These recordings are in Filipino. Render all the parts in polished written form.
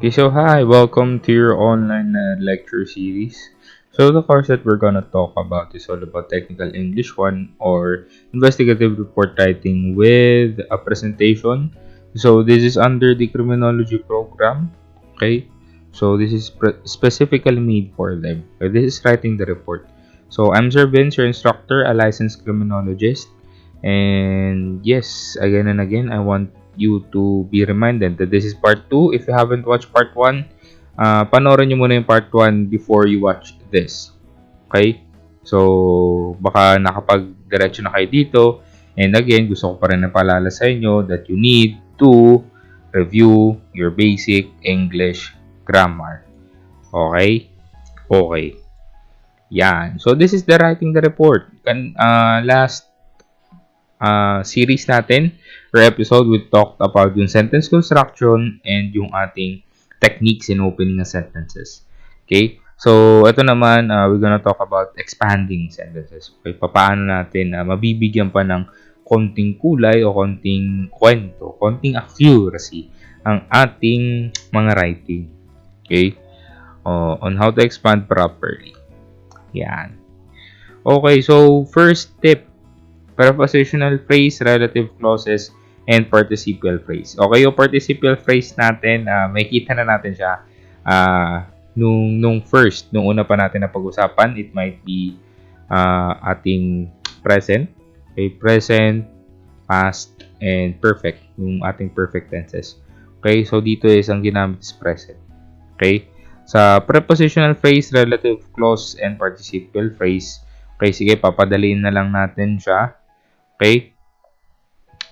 Okay, so hi, welcome to your online lecture series. So the course that we're gonna talk about is all about Technical English 1 or Investigative Report Writing with a presentation. So this is under the Criminology program. Okay, so this is specifically made for them. Okay, this is writing the report. So I'm Sir Vince, your instructor, a licensed criminologist. And yes, again and again, I want you to be reminded that this is part 2. If you haven't watched part 1, panoorin nyo muna yung part 1 before you watch this. Okay? So, baka nakapag-diretso na kayo dito. And again, gusto ko pa rin napaalala sa inyo that you need to review your basic English grammar. Okay? Okay. Yan. So, this is the writing the report. Last series natin or episode, we talked about yung sentence construction and yung ating techniques in opening ng sentences. Okay? So, ito naman, we're gonna talk about expanding sentences. Okay? Paano natin mabibigyan pa ng konting kulay o konting kwento, konting accuracy ang ating mga writing. Okay? On how to expand properly. Yan. Okay, so first tip, prepositional phrase, relative clauses, and participial phrase. Okay, yung participial phrase natin, makikita na natin siya nung una pa natin na pag-usapan. It might be ating present, okay, present, past, and perfect, yung ating perfect tenses. Okay, so dito is ang ginamit is present. Okay, sa prepositional phrase, relative clause, and participial phrase, okay, sige, papadaliin na lang natin siya. Okay?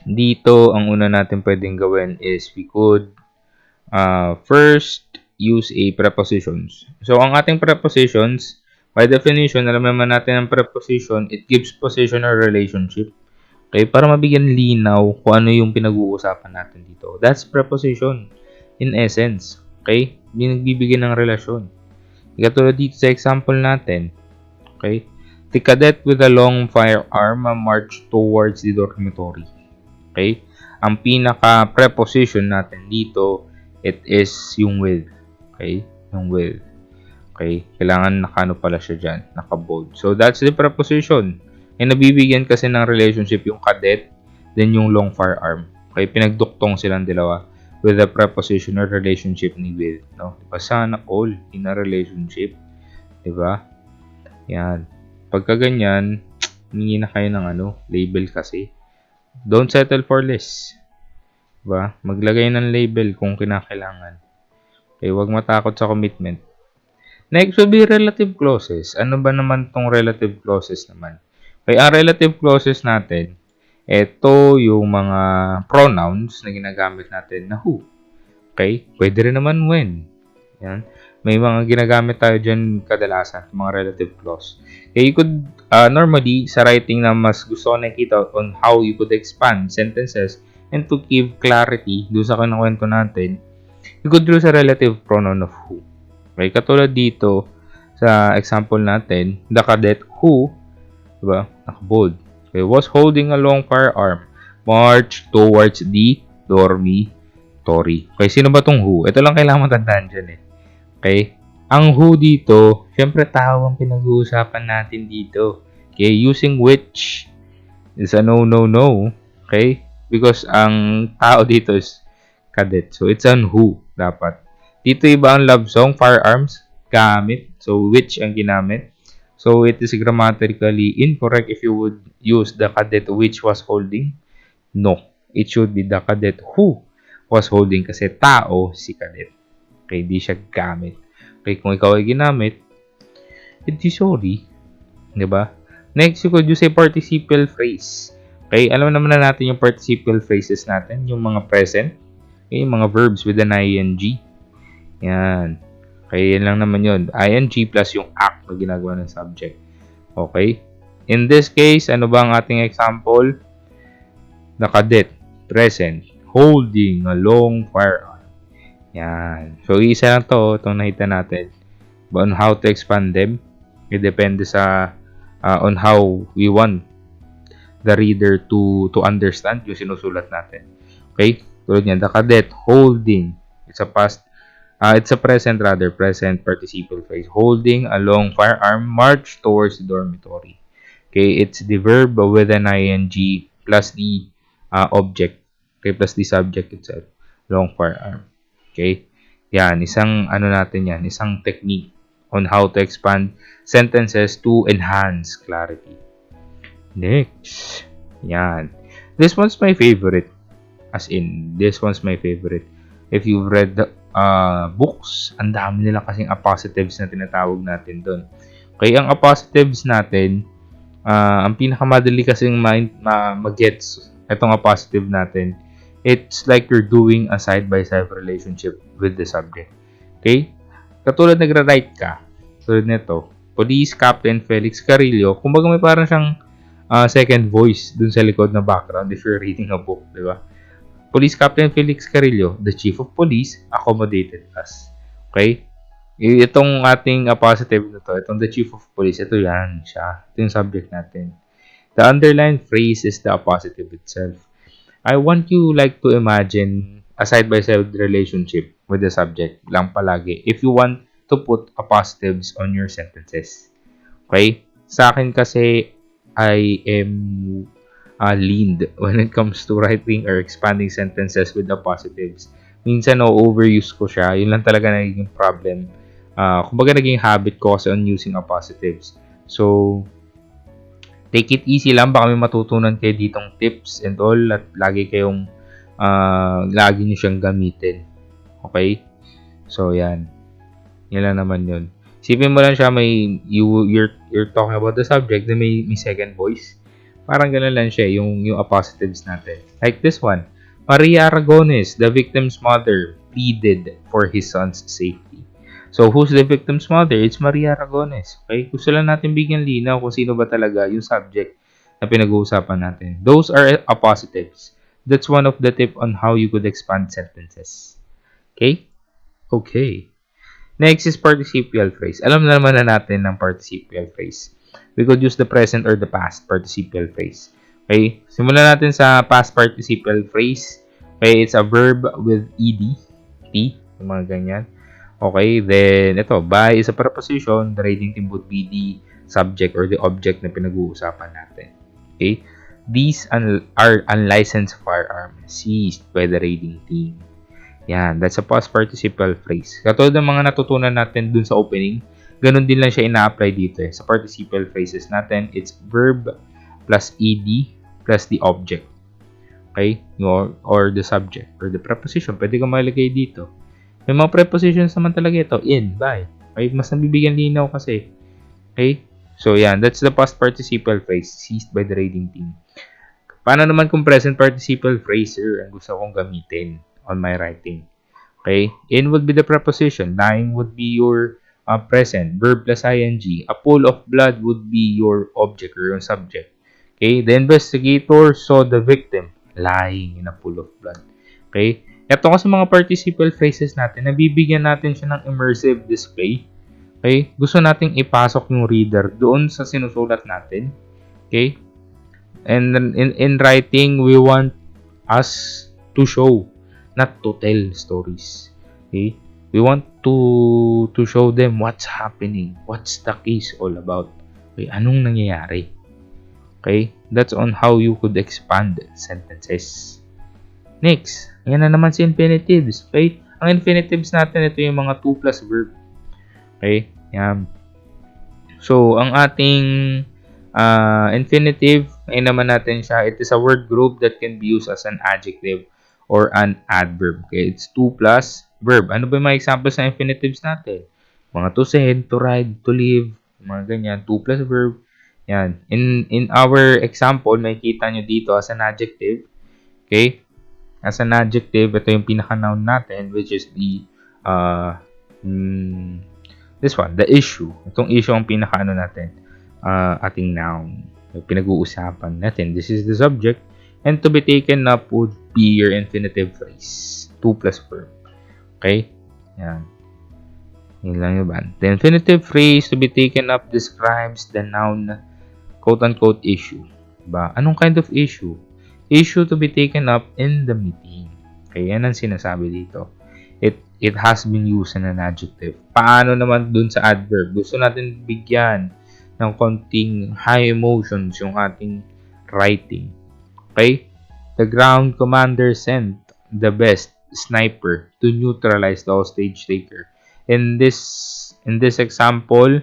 Dito, ang una natin pwedeng gawin is we could first use a prepositions. So, ang ating prepositions, by definition, alam naman natin ang preposition, it gives position or relationship. Okay? Para mabigyan linaw kung ano yung pinag-uusapan natin dito. That's preposition in essence. Okay? Hindi nagbibigay ng relasyon. Katulad dito sa example natin. Okay? The cadet with a long firearm marched towards the dormitory. Okay? Ang pinaka-preposition natin dito, it is yung with. Okay? Yung with. Okay? Kailangan nakano pala siya dyan. Naka-bold. So, that's the preposition. E nabibigyan kasi ng relationship yung cadet, then yung long firearm. Okay? Pinagduktong silang dalawa with the preposition or relationship ni with. No? Diba? Sana all in a relationship. Diba? Yan. Pagka ganyan, hindi na kayo ng label kasi. Don't settle for less. Diba? Maglagay ng label kung kinakailangan. Okay, huwag matakot sa commitment. Next will be relative clauses. Ano ba naman tong relative clauses naman? Okay, ang relative clauses natin, ito yung mga pronouns na ginagamit natin na who. Okay? Pwede rin naman when. Yan. May mga ginagamit tayo dyan kadalasan, mga relative clause. Okay, you could, normally, sa writing na mas gusto ko nakikita on how you could expand sentences and to give clarity doon sa kinakwento natin, you could use a relative pronoun of who. Okay, katulad dito, sa example natin, the cadet who, diba, naka-bold, okay, was holding a long firearm, marched towards the dormitory. Okay, sino ba tong who? Ito lang kailangan matandaan dyan eh. Okay? Ang who dito, syempre tao ang pinag-uusapan natin dito. Okay? Using which is a no. Okay? Because ang tao dito is cadet. So, it's an who dapat. Dito iba ang love song, firearms, gamit. So, which ang ginamit. So, it is grammatically incorrect if you would use the cadet which was holding. No. It should be the cadet who was holding kasi tao si cadet. Okay, di siya gamit. Okay, kung ikaw ay ginamit, edi sorry. Diba? Next, you could use a participial phrase. Okay, alam naman na natin yung participial phrases natin, yung mga present, okay, yung mga verbs with an ing. Yan. Okay, yan lang naman yun. Ing plus yung act na ginagawa ng subject. Okay? In this case, ano ba ang ating example? The cadet, present, holding a long firearm. Yan. So, isa lang to, itong nakita natin. But on how to expand them, it depende sa on how we want the reader to understand yung sinusulat natin. Okay? Tulad niyan, the cadet holding. It's a past It's a present rather, present participle phrase. Holding a long firearm, march towards the dormitory. Okay, it's the verb with an ing plus the object. Okay, plus the subject itself. Long firearm. Okay, yan, isang ano natin yan, isang technique on how to expand sentences to enhance clarity. Next, yan. This one's my favorite. As in, this one's my favorite. If you've read the books, ang dami nila kasing appositives na tinatawag natin doon. Okay, ang appositives natin, ang pinakamadali kasing mag-gets itong appositive natin, it's like you're doing a side-by-side relationship with the subject. Okay? Katulad nagra-write ka. Tulad nito, Police Captain Felix Carrillo, kumbaga may parang siyang second voice dun sa likod na background if you're reading a book, di ba? Police Captain Felix Carrillo, the Chief of Police, accommodated us. Okay? Itong ating appositive na to, itong the Chief of Police, ito yan siya. Ito yung subject natin. The underlined phrase is the appositive itself. I want you like to imagine a side-by-side relationship with the subject lang palagi if you want to put appositives on your sentences. Okay? Sa akin kasi, I am leaned when it comes to writing or expanding sentences with appositives. Minsan, overuse ko siya. Yun lang talaga naging problem. Kumbaga, naging habit ko kasi on using appositives. So, take it easy lang. Baka may matutunan kayo ditong tips and all at lagi nyo siyang gamitin. Okay? So, yan. Yan lang naman yun. Isipin mo lang siya, you're talking about the subject na may second voice. Parang gano'n lang siya, yung appositives natin. Like this one. Maria Aragones, the victim's mother, pleaded for his son's safety. So, who's the victim's mother? It's Maria Aragones. Okay? Gusto lang natin bigyan linaw kung sino ba talaga yung subject na pinag-uusapan natin. Those are appositives. That's one of the tips on how you could expand sentences. Okay? Okay. Next is participial phrase. Alam na naman na natin ng participial phrase. We could use the present or the past participial phrase. Okay? Simulan natin sa past participial phrase. Okay? It's a verb with ed, t, yung mga ganyan. Okay? Then, ito, by is a preposition. The rating team would be the subject or the object na pinag-uusapan natin. Okay? These are unlicensed firearms seized by the rating team. Yan, that's a past participial phrase. Katulad ng mga natutunan natin dun sa opening, ganun din lang siya ina-apply dito eh. Sa participial phrases natin, it's verb plus ed plus the object. Okay? Or the subject or the preposition. Pwede kang malagay dito. May mga prepositions naman talaga ito. In, by. Okay? Mas nabibigyan linaw kasi. Okay? So, yan. That's the past participial phrase seized by the rating team. Paano naman kung present participial phrase, sir, ang gusto kong gamitin on my writing? Okay? In would be the preposition. Lying would be your present. Verb plus ing. A pool of blood would be your object or your subject. Okay? The investigator saw the victim lying in a pool of blood. Okay? Ito kasi mga participial phrases natin, nabibigyan natin siya ng immersive display. Okay? Gusto nating ipasok yung reader doon sa sinusulat natin. Okay? And then in writing, we want us to show, not to tell stories. Okay? We want to show them what's happening, what's the case all about. Okay? Anong nangyayari? Okay? That's on how you could expand sentences. Next, ayan na naman si infinitives. Okay? Ang infinitives natin, ito yung mga 2 plus verb. Okay? Yan. So, ang ating infinitive, ayun naman natin siya. It is a word group that can be used as an adjective or an adverb. Okay? It's 2 plus verb. Ano ba yung mga examples ng infinitives natin? Mga to send, to ride, to live, mga ganyan. 2 plus verb. Yan. In our example, makikita nyo dito as an adjective. Okay? As an adjective, ito yung pinaka-noun natin, which is the this one, the issue. Itong issue ang pinaka-ano natin, ating noun. Yung pinag-uusapan natin. This is the subject. And to be taken up would be your infinitive phrase. 2 plus verb. Okay? Yan. Yun lang yun. The infinitive phrase to be taken up describes the noun quote-unquote issue. Diba? Anong kind of issue? Issue to be taken up in the meeting. Okay, yan ang sinasabi dito. it has been used in an adjective. Paano naman dun sa adverb? Gusto natin bigyan ng konting high emotions yung ating writing. Okay? The ground commander sent the best sniper to neutralize the hostage taker. In this example,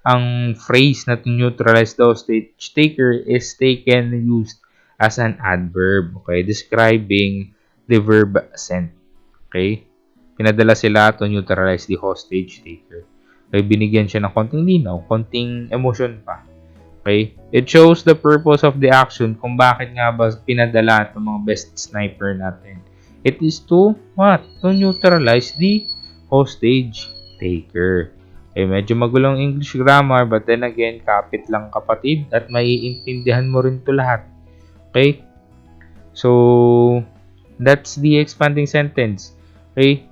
ang phrase na to neutralize the hostage taker is taken and used as an adverb, okay, describing the verb sent. Okay? Pinadala sila to neutralize the hostage taker. Okay, binigyan siya ng konting linaw, konting emotion pa. Okay? It shows the purpose of the action kung bakit nga ba pinadala itong mga best sniper natin. It is to what? To neutralize the hostage taker. Okay, medyo magulong English grammar, but then again, kapit lang kapatid at maiintindihan mo rin to lahat. Okay? So, that's the expanding sentence. Okay?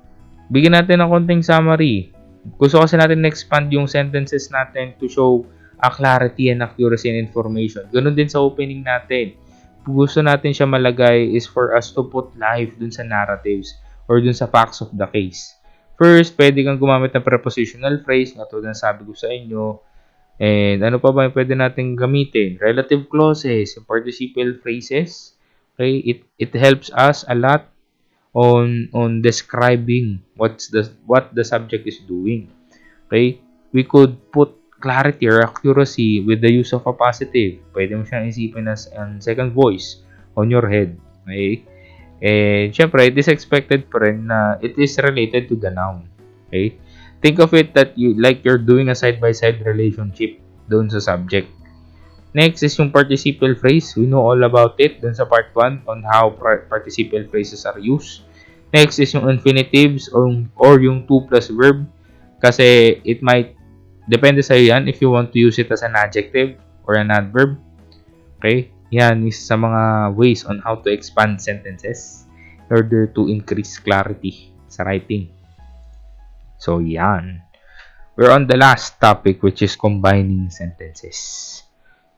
Bigyan natin ng konting summary. Gusto kasi natin na-expand yung sentences natin to show a clarity and accuracy in information. Ganun din sa opening natin. Gusto natin siya malagay is for us to put life dun sa narratives or dun sa facts of the case. First, pwede kang gumamit ng prepositional phrase, katulad ng sabi ko sa inyo. And ano pa ba yung pwede natin gamitin? Relative clauses, participial phrases. Okay, it helps us a lot on describing what the subject is doing. Okay, we could put clarity or accuracy with the use of a positive. Pwede mo siyang isipin as an second voice on your head. Okay, and syempre it is expected pa rin na it is related to the noun. Okay, think of it that you're doing a side-by-side relationship doon sa subject. Next is yung participial phrase. We know all about it dun sa part 1 on how participial phrases are used. Next is yung infinitives or yung to plus verb. Kasi it might, depende sa'yo yan if you want to use it as an adjective or an adverb. Okay? Yan is sa mga ways on how to expand sentences in order to increase clarity sa writing. So, yan. We're on the last topic, which is combining sentences.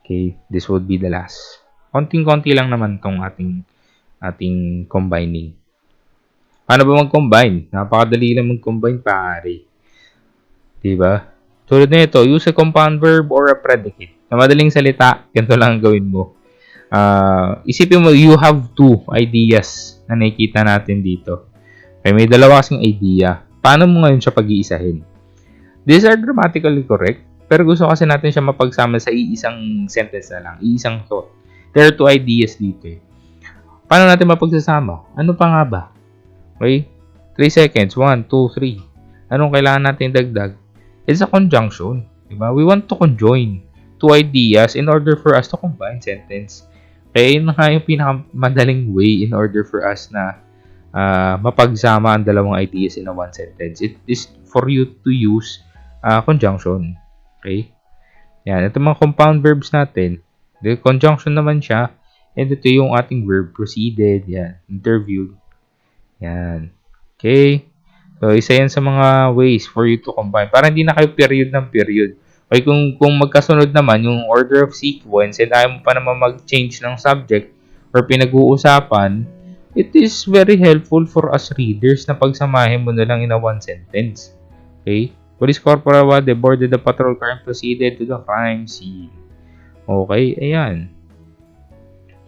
Okay, this would be the last. Konting-konti lang naman tong ating combining. Paano ba mag-combine? Napakadali lang mag-combine, pare. Diba? Tulad nito, use a compound verb or a predicate. Sa madaling salita, ganito lang ang gawin mo. Isipin mo, you have two ideas na nakikita natin dito. Okay, may dalawa kasing idea. Paano mo ngayon siya pag-iisahin? These are grammatically correct. Pero gusto kasi natin siya mapagsama sa iisang sentence na lang, iisang thought. There are two ideas dito eh. Paano natin mapagsasama? Ano pa nga ba? Okay? 3 seconds. 1, 2, 3. Anong kailangan natin dagdag? It's a conjunction. Diba? We want to conjoin two ideas in order for us to combine sentence. Kaya yun nga yung pinakamadaling way in order for us na mapagsama ang dalawang ideas in a one sentence. It is for you to use conjunction. Okay? Yan. Ito mga compound verbs natin. The conjunction naman siya. And ito yung ating verb. Proceeded. Yan. Interviewed. Yan. Okay? So, isa yan sa mga ways for you to combine. Para hindi na kayo period ng period. Okay, kung magkasunod naman yung order of sequence and ayaw mo pa naman mag-change ng subject or pinag-uusapan, it is very helpful for us readers na pagsamahin mo na lang in a one sentence. Okay? Police Corporal Wade boarded the patrol car and proceeded to the crime scene. Okay, ayan.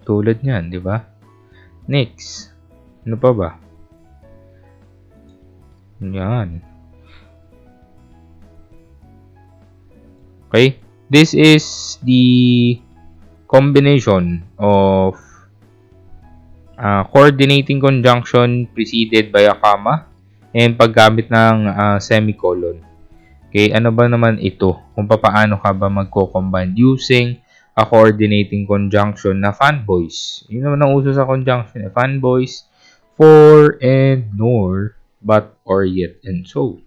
Tulad niyan, di ba? Next. Ano pa ba? Ayan. Okay, this is the combination of coordinating conjunction preceded by a comma and paggamit ng semicolon. Okay, ano ba naman ito? Kung paano ka ba magko-combine using a coordinating conjunction na fanboys. Yun naman ang uso sa conjunction. Fanboys, for and nor, but, or, yet, and so.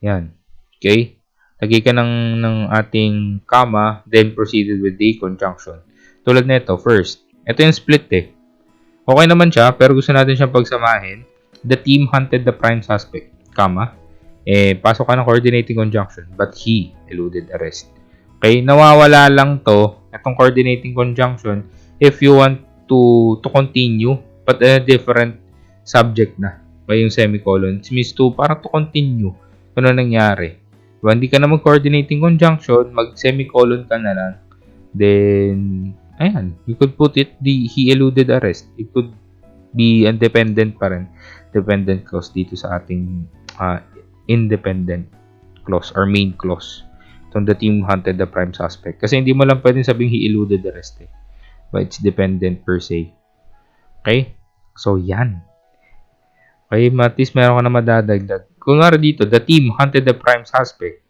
Yan. Okay? Lagay ka ng ating comma, then proceeded with the conjunction. Tulad nito, first. Ito yung split eh. Okay naman siya, pero gusto natin siyang pagsamahin. The team hunted the prime suspect, comma. Pasok ka ng coordinating conjunction, but he eluded arrest. Okay, nawawala lang to, itong coordinating conjunction, if you want to continue, but a different subject na. Okay, yung semicolon. It means to, para to continue. Ano nangyari? Diba? Hindi ka na mag-coordinating conjunction, mag-semicolon ka na lang. Then, ayan, you could put it, he eluded arrest. It could be independent pa rin. Dependent clause dito sa ating independent clause or main clause. Itong the team hunted the prime suspect. Kasi hindi mo lang pwedeng sabihin he eluded arrest eh. But it's dependent per se. Okay? So, yan. Okay, Matis, meron ka na madadagdag. Kung nga dito, the team hunted the prime suspect,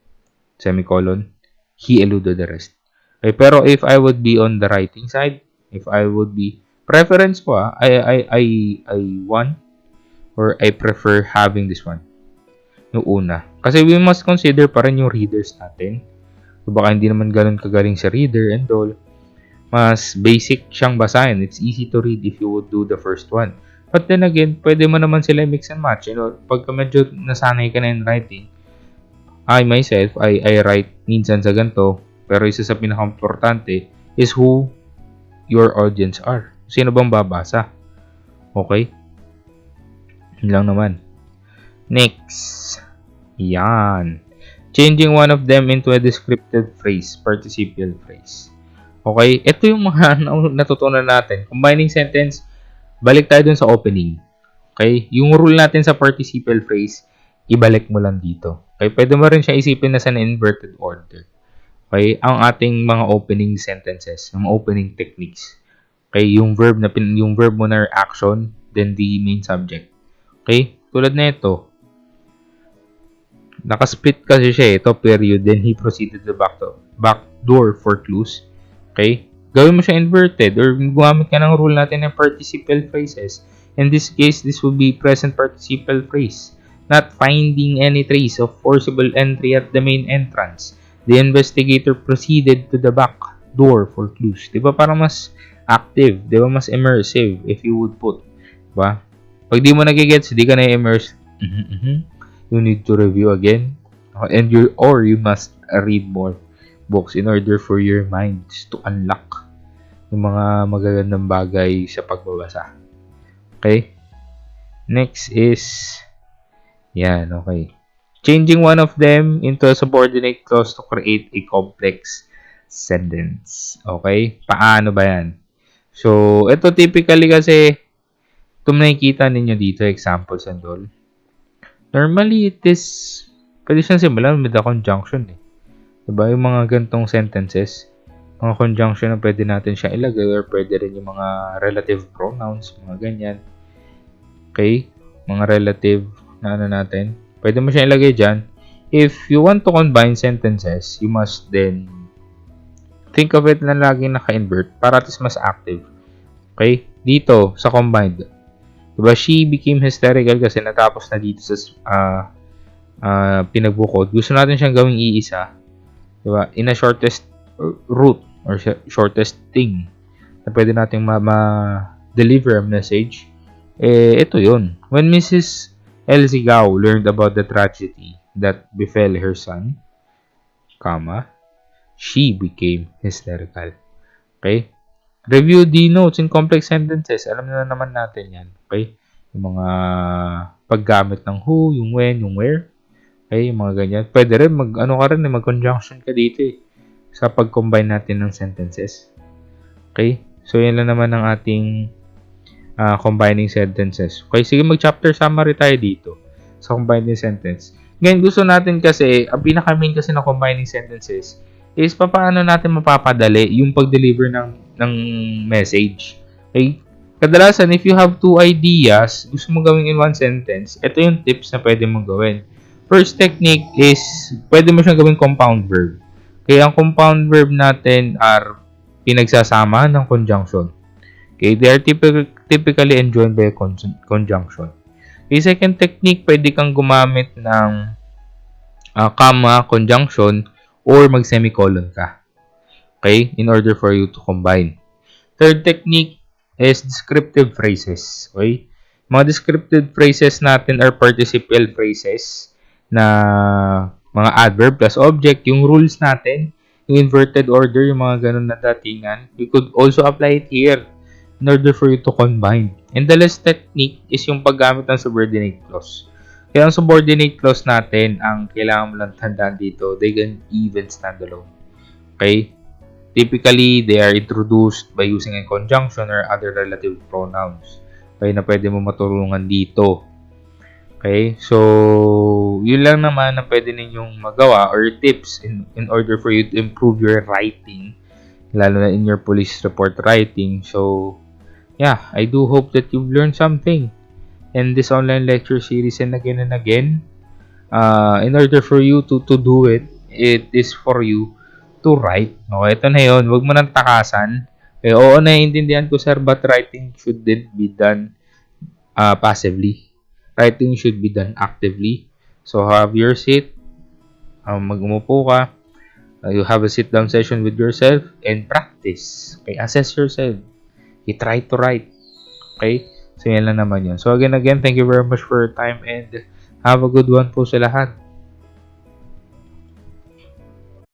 semicolon, he eluded arrest. Okay, pero if I would be on the writing side, if I would be, preference ko I want or I prefer having this one. Yung una. Kasi we must consider pa rin yung readers natin. So, baka hindi naman ganun kagaling sa reader and all. Mas basic siyang basahin. It's easy to read if you would do the first one. But then again, pwede mo naman sila mix and match. You know, pagka medyo nasanay ka na in writing, I myself, I write minsan sa ganito, pero isa sa pinaka-importante is who your audience are. Sino bang babasa? Okay? Yun lang naman. Next. Yan. Changing one of them into a descriptive phrase, participial phrase. Okay? Ito yung mga natutunan natin. Combining sentence, balik tayo dun sa opening. Okay? Yung rule natin sa participial phrase, ibalik mo lang dito. Okay? Pwede mo rin siya isipin na sa inverted order. Okay? Ang ating mga opening sentences, yung opening techniques. Okay? Yung verb mo na action, then the main subject. Okay? Tulad na ito. Nakasplit kasi siya ito, period. Then he proceeded to back door for clues. Okay? Gawin mo siya inverted or gumamit ka ng rule natin ng participial phrases. In this case, this will be present participial phrase. Not finding any trace of forcible entry at the main entrance. The investigator proceeded to the back door for clues. Diba parang mas active? Diba mas immersive if you would put? Diba? Pag di mo nagigets, di ka na immerse. You need to review again. And you must read more books in order for your minds to unlock yung mga magagandang bagay sa pagbabasa. Okay? Next is yan, okay. Changing one of them into a subordinate clause to create a complex sentence. Okay? Paano ba yan? So, ito typically kasi ito nakikita ninyo dito, examples and all. Normally, it is pwede siyang simulan with a conjunction eh. Diba? Yung mga gantong sentences, mga conjunction na pwede natin siya ilagay or pwede rin yung mga relative pronouns, mga ganyan. Okay? Mga relative na ano natin. Pwede mo siya ilagay dyan. If you want to combine sentences, you must then think of it na laging naka-invert para at least mas active. Okay? Dito, sa combined. Diba? She became hysterical kasi natapos na dito sa pinagbukod. Gusto natin siyang gawing iisa. Diba? In a shortest route or shortest thing na pwede nating ma-deliver a message. Ito yun. When Mrs. Elsie Gao learned about the tragedy that befell her son, she became hysterical. Okay? Review the notes in complex sentences. Alam na naman natin yan. Okay? Yung mga paggamit ng who, yung when, yung where. Okay? Yung mga ganyan. Pwede rin mag-conjunction ka dito eh. Sa pag-combine natin ng sentences. Okay? So, yan lang naman ang ating combining sentences. Okay? Sige, mag-chapter summary tayo dito sa combining sentence. Ngayon, gusto natin kasi, ang pinaka-main kasi na combining sentences is paano natin mapapadali yung pag-deliver ng message. Okay? Kadalasan, if you have two ideas, gusto mo gawin in one sentence, ito yung tips na pwede mong gawin. First technique is, pwede mo siyang gawin compound verb. Okay, ang compound verb natin are pinagsasama ng conjunction. Okay, they are typically enjoined by a conjunction. Okay, second technique, pwede kang gumamit ng comma, conjunction, or mag-semicolon ka. Okay? In order for you to combine. Third technique is descriptive phrases. Okay? Mga descriptive phrases natin are participial phrases na mga adverb plus object. Yung rules natin, yung inverted order, yung mga ganun na datingan, you could also apply it here. in order for you to combine. And the last technique is yung paggamit ng subordinate clause. Kaya ang subordinate clause natin, ang kailangan mo lang tandaan dito, they can even stand alone. Okay? Typically, they are introduced by using a conjunction or other relative pronouns. Okay, na pwede mo matulungan dito. Okay? So, yun lang naman na pwede ninyong magawa or tips in order for you to improve your writing, lalo na in your police report writing. So, yeah, I do hope that you've learned something in this online lecture series, and again, in order for you to do it, it is for you to write. Okay, ito na yun. Huwag mo nang takasan. Okay, oo, naiintindihan ko, sir, but writing shouldn't be done passively. Writing should be done actively. So, have your seat. Mag-umupo ka. You have a sit-down session with yourself and practice. Okay, assess yourself. You try to write. Okay? So, yan lang naman yun. So, again, thank you very much for your time and have a good one po sa lahat.